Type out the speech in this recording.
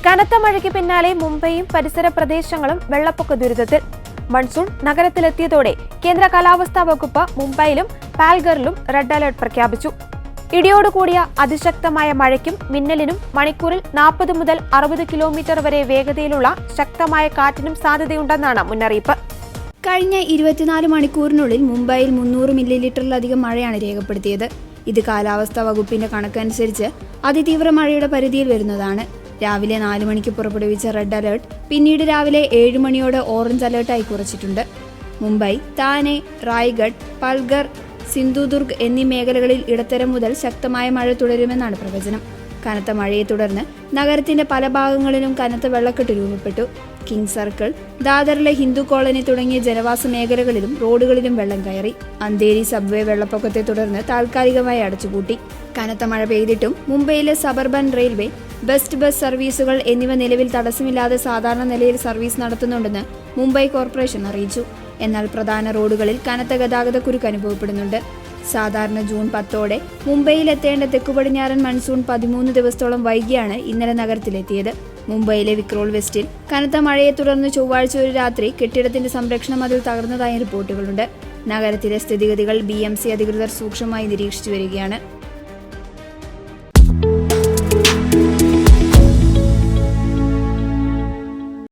കനത്ത മഴയ്ക്ക് പിന്നാലെ മുംബൈയും പരിസര പ്രദേശങ്ങളും വെള്ളപ്പൊക്ക ദുരിതത്തിൽ. മൺസൂൺ നഗരത്തിലെത്തിയതോടെ കേന്ദ്ര കാലാവസ്ഥാ വകുപ്പ് മുംബൈയിലും പാൽഘറിലും റെഡ് അലർട്ട് പ്രഖ്യാപിച്ചു. ഇടിയോടുകൂടിയ അതിശക്തമായ മഴയ്ക്കും മിന്നലിനും മണിക്കൂറിൽ 40 മുതൽ 60 കിലോമീറ്റർ വരെ വേഗതയിലുള്ള ശക്തമായ കാറ്റിനും സാധ്യതയുണ്ടെന്നാണ് മുന്നറിയിപ്പ്. കഴിഞ്ഞ 24 മണിക്കൂറിനുള്ളിൽ മുംബൈയിൽ 300 മില്ലിലിറ്ററിലധികം മഴയാണ് രേഖപ്പെടുത്തിയത്. ഇത് കാലാവസ്ഥാ വകുപ്പിന്റെ കണക്കനുസരിച്ച് അതിതീവ്ര മഴയുടെ പരിധിയിൽ വരുന്നതാണ്. രാവിലെ 4 മണിക്ക് പുറപ്പെടുവിച്ച റെഡ് അലർട്ട് പിന്നീട് രാവിലെ 7 മണിയോടെ ഓറഞ്ച് അലർട്ടായി കുറച്ചിട്ടുണ്ട്. മുംബൈ, താനെ, റായ്ഗഡ്, പൽഘർ, സിന്ധുദുർഗ് എന്നീ മേഖലകളിൽ ഇടത്തരം മുതൽ ശക്തമായ മഴ തുടരുമെന്നാണ് പ്രവചനം. കനത്ത മഴയെ തുടർന്ന് നഗരത്തിന്റെ പല ഭാഗങ്ങളിലും കനത്ത വെള്ളക്കെട്ട് രൂപപ്പെട്ടു. കിങ് സർക്കിൾ, ദാദറിലെ ഹിന്ദു കോളനി തുടങ്ങിയ ജനവാസ മേഖലകളിലും റോഡുകളിലും വെള്ളം കയറി. അന്ധേരി സബ്വേ വെള്ളപ്പൊക്കത്തെ തുടർന്ന് താൽക്കാലികമായി അടച്ചുപൂട്ടി. കനത്ത മഴ പെയ്തിട്ടും മുംബൈയിലെ സബർബൻ റെയിൽവേ, ബെസ്റ്റ് ബസ് സർവീസുകൾ എന്നിവ നിലവിൽ തടസ്സമില്ലാതെ സാധാരണ നിലയിൽ സർവീസ് നടത്തുന്നുണ്ടെന്ന് മുംബൈ കോർപ്പറേഷൻ അറിയിച്ചു. എന്നാൽ പ്രധാന റോഡുകളിൽ കനത്ത ഗതാഗതക്കുരുക്ക് അനുഭവപ്പെടുന്നുണ്ട്. സാധാരണ ജൂൺ 10ഓടെ മുംബൈയിലെത്തേണ്ട തെക്കുപടിഞ്ഞാറൻ മൺസൂൺ 13 ദിവസത്തോളം വൈകിയാണ് ഇന്നലെ നഗരത്തിലെത്തിയത്. മുംബൈയിലെ വിക്രോൾ വെസ്റ്റിൽ കനത്ത മഴയെ തുടർന്ന് ചൊവ്വാഴ്ച ഒരു രാത്രി കെട്ടിടത്തിന്റെ സംരക്ഷണ മതിൽ തകർന്നതായി റിപ്പോർട്ടുകളുണ്ട്. നഗരത്തിലെ സ്ഥിതിഗതികൾ BMC അധികൃതർ സൂക്ഷ്മമായി നിരീക്ഷിച്ചു വരികയാണ്.